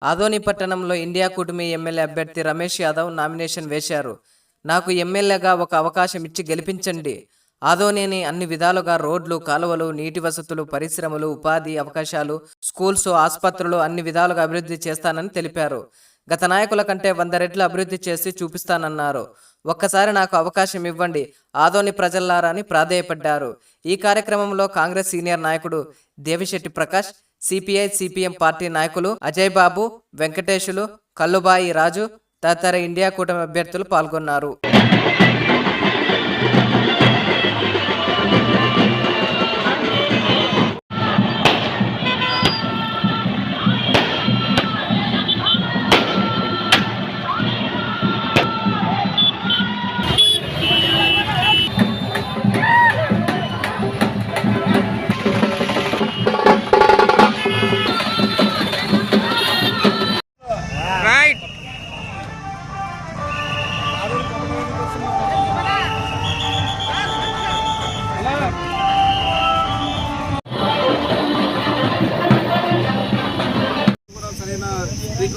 ఆదోని పట్టణంలో ఇండియా కూటమి ఎమ్మెల్యే అభ్యర్థి రమేష్ యాదవ్ నామినేషన్ వేశారు. నాకు ఎమ్మెల్యేగా ఒక అవకాశం ఇచ్చి గెలిపించండి. ఆదోనిని అన్ని విధాలుగా రోడ్లు, కాలువలు, నీటి వసతులు, పరిశ్రమలు, ఉపాధి అవకాశాలు, స్కూల్స్, ఆసుపత్రులు అన్ని విధాలుగా అభివృద్ధి చేస్తానని తెలిపారు. గత నాయకుల కంటే 100 రెట్లు అభివృద్ధి చేసి చూపిస్తానన్నారు. ఒక్కసారి నాకు అవకాశం ఇవ్వండి ఆదోని ప్రజల్లారా అని ప్రాధేయపడ్డారు. ఈ కార్యక్రమంలో కాంగ్రెస్ సీనియర్ నాయకుడు Devi Shetty Prakash, CPI, CPM party నాయకులు అజయ్ బాబు, వెంకటేశులు, కల్లుబాయి రాజు తదితర ఇండియా కూటమి అభ్యర్థులు పాల్గొన్నారు.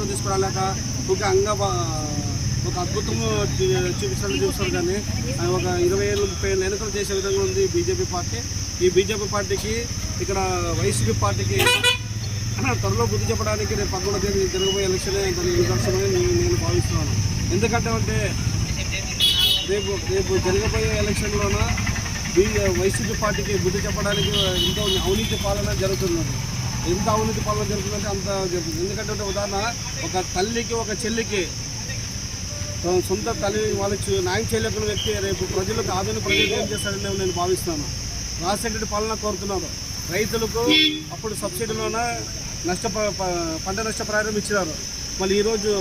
తీసుకురాలేక ఒక అద్భుతము చూపిస్తారు కానీ ఒక 20 ఏళ్ళు 30 ఏళ్ళు ఎన్నికలు చేసే విధంగా ఉంది బీజేపీ పార్టీ. ఈ బీజేపీ పార్టీకి ఇక్కడ వైసీపీ పార్టీకి త్వరలో బుద్ధి చెప్పడానికి రేపు 11వ తేదీ జరగబోయే ఎలక్షనే దాని నిదర్శనమని నేను భావిస్తున్నాను. ఎందుకంటే రేపు జరగబోయే ఎలక్షన్లోన వైసీపీ పార్టీకి బుద్ధి చెప్పడానికి ఎంతో అవినీతి పాలన జరుగుతున్నది. ఎంత అవినీతి పాలన జరుగుతుందంటే అంత జరుగుతుంది. ఎందుకంటే ఉదాహరణ, ఒక తల్లికి ఒక చెల్లికి సొంత తల్లి వాళ్ళకి న్యాయం చేయలేకున్న వ్యక్తి రేపు ప్రజలకు ఆదరణ ప్రజలకు ఏం చేస్తారని నేను భావిస్తున్నాను. రాజశేఖర పాలన కోరుతున్నాను. రైతులకు అప్పుడు సబ్సిడీలోన పంట నష్టపరిహారం ఇచ్చినారు. మళ్ళీ ఈరోజు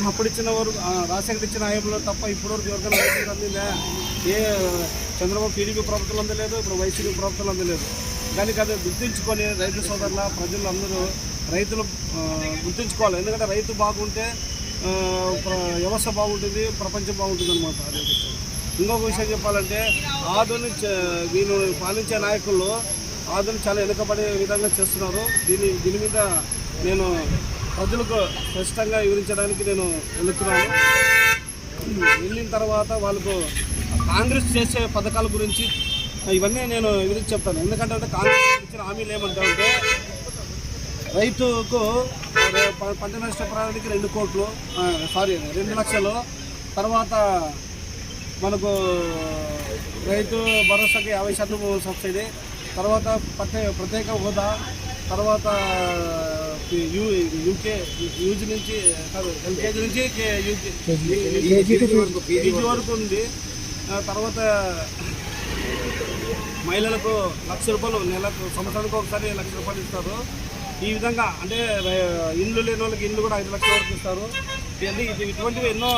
అప్పుడు ఇచ్చిన వారు రాజశేఖర ఇచ్చిన హయాంలో తప్ప ఇప్పటివరకు ఎవరికైనా రైతులకు అందిందా? ఏ చంద్రబాబు టీడీపీ ప్రభుత్వం అందలేదు, ఇప్పుడు వైసీపీ ప్రభుత్వం అందలేదు. దానికి అది గుర్తించుకొని రైతు సోదరుల ప్రజలు అందరూ రైతులు గుర్తించుకోవాలి. ఎందుకంటే రైతు బాగుంటే వ్యవస్థ బాగుంటుంది, ప్రపంచం బాగుంటుంది అనమాట. అదే ఇంకొక విషయం చెప్పాలంటే, ఆదోని వీళ్ళు పాలించే నాయకులు ఆదోని చాలా వెనుకబడే విధంగా చేస్తున్నారు. దీని మీద నేను ప్రజలకు స్పష్టంగా వివరించడానికి నేను వెళుతున్నాను. వెళ్ళిన తర్వాత వాళ్ళకు కాంగ్రెస్ చేసే పథకాల గురించి ఇవన్నీ నేను వివరించి చెప్తాను. ఎందుకంటే కాంగ్రెస్ ఇచ్చిన హామీలు ఏమంటారంటే, రైతుకు పంట నష్టపరిహారానికి 2 లక్షలు, తర్వాత మనకు రైతు భరోసాకి 50% సబ్సిడీ, తర్వాత ప్రత్యేక హోదా, తర్వాత యూజీ నుంచి ఎల్కేజీ నుంచి పీజీ వరకు ఉంది. తర్వాత మహిళలకు ₹1,00,000 నెలకు, సంవత్సరానికి ఒకసారి ₹1,00,000 ఇస్తారు. ఈ విధంగా అంటే ఇండ్లు లేని వాళ్ళకి ఇండ్లు కూడా 5 లక్షల వరకు ఇస్తారు. ఇటువంటివి ఎన్నో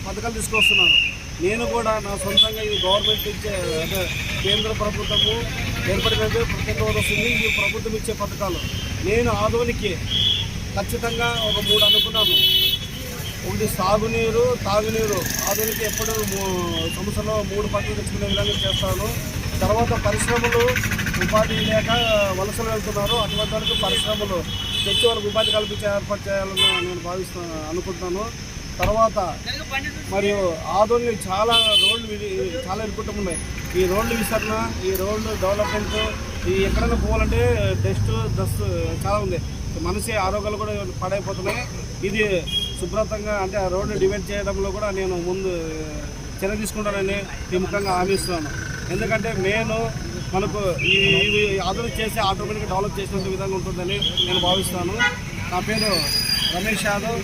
పథకాలు తీసుకొస్తున్నారు. నేను కూడా నా సొంతంగా ఈ గవర్నమెంట్ ఇచ్చే అంటే కేంద్ర ప్రభుత్వము ఏర్పడినట్టు ప్రత్యేక హోదా వస్తుంది. ఈ ప్రభుత్వం ఇచ్చే పథకాలు నేను ఆదోనికి ఖచ్చితంగా ఒక 3 అనుకున్నాను. ఒకటి సాగునీరు, తాగునీరు. ఆదోనికి ఎప్పుడు సంవత్సరంలో 3 పంటలు తెచ్చుకునే విధంగా చేస్తాను. తర్వాత పరిశ్రమలు, ఉపాధి లేక వలసలు వెళ్తున్నారు. అటువంటి వరకు పరిశ్రమలు తెచ్చి వాళ్ళకి ఉపాధి కల్పించి ఏర్పాటు చేయాలని నేను అనుకుంటున్నాను. తర్వాత మరియు ఆదోని చాలా రోడ్లు చాలా ఇరుకుంటున్నాయి. ఈ రోడ్లు విస్తరణ, ఈ రోడ్లు డెవలప్మెంట్, ఈ ఎక్కడైనా పోవాలంటే డస్ట్ చాలా ఉంది. మనిషి ఆరోగ్యాలు కూడా పాడైపోతున్నాయి. ఇది శుభ్రతంగా అంటే ఆ రోడ్డు డివైడ్ చేయడంలో కూడా నేను ముందు చర్య తీసుకుంటానని ముఖ్యంగా హామీస్తున్నాను. ఎందుకంటే మనకు ఈ ఆదరణ చేసి ఆటోమేటిక్గా డెవలప్ చేసినంత విధంగా ఉంటుందని నేను భావిస్తాను. నా పేరు రమేష్ యాదవ్.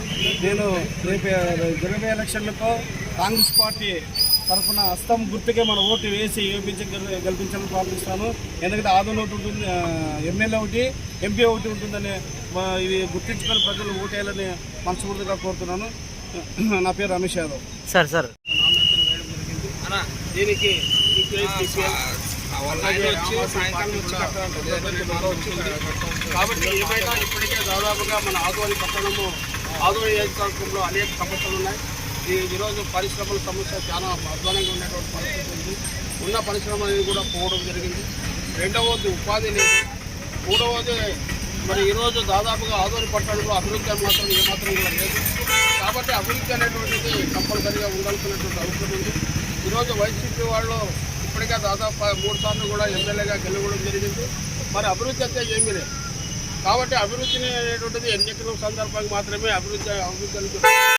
నేను రేపు జరగబోయే ఎలక్షన్లకు కాంగ్రెస్ పార్టీ తరఫున హస్తం గుర్తుకే మన ఓటు వేసి గెలిపించాలని ప్రార్థిస్తాను. ఎందుకంటే ఆదోని ఒకటి ఉంటుంది, ఎమ్మెల్యే ఒకటి, ఎంపీ ఒకటి ఉంటుందని ఇవి గుర్తించుకొని ప్రజలు ఓటేయాలని మనస్ఫూర్తిగా కోరుతున్నాను. నా పేరు రమేష్ యాదవ్. సార్ దీనికి కాబట్టి ఏమైనా ఇప్పటికే దాదాపుగా మన ఆదోని పట్టణము, ఆదోని నియోజకవర్గంలో అనేక సమస్యలు ఉన్నాయి. ఈరోజు పరిశ్రమల సమస్య చాలా అధ్వానంగా ఉండేటువంటి పరిస్థితి ఉంది. ఉన్న పరిశ్రమలు కూడా పోవడం జరిగింది. రెండవది ఉపాధి లేదు. మూడవది మరి ఈరోజు దాదాపుగా ఆదోని పట్టణంలో అభివృద్ధి మాత్రం ఏమాత్రం కూడా లేదు. కాబట్టి అభివృద్ధి అనేటువంటిది కంపల్సరీగా ఉండాల్సినటువంటి అవసరం ఉంది. ఈరోజు వైసీపీ వాళ్ళు ఇప్పటికే దాదాపు 3 సార్లు కూడా ఎమ్మెల్యేగా గెలవడం జరిగింది. మరి అభివృద్ధి అయితే ఏమీ లేదు. కాబట్టి అభివృద్ధిని అనేటువంటిది ఎన్నికల సందర్భంగా మాత్రమే అభివృద్ధి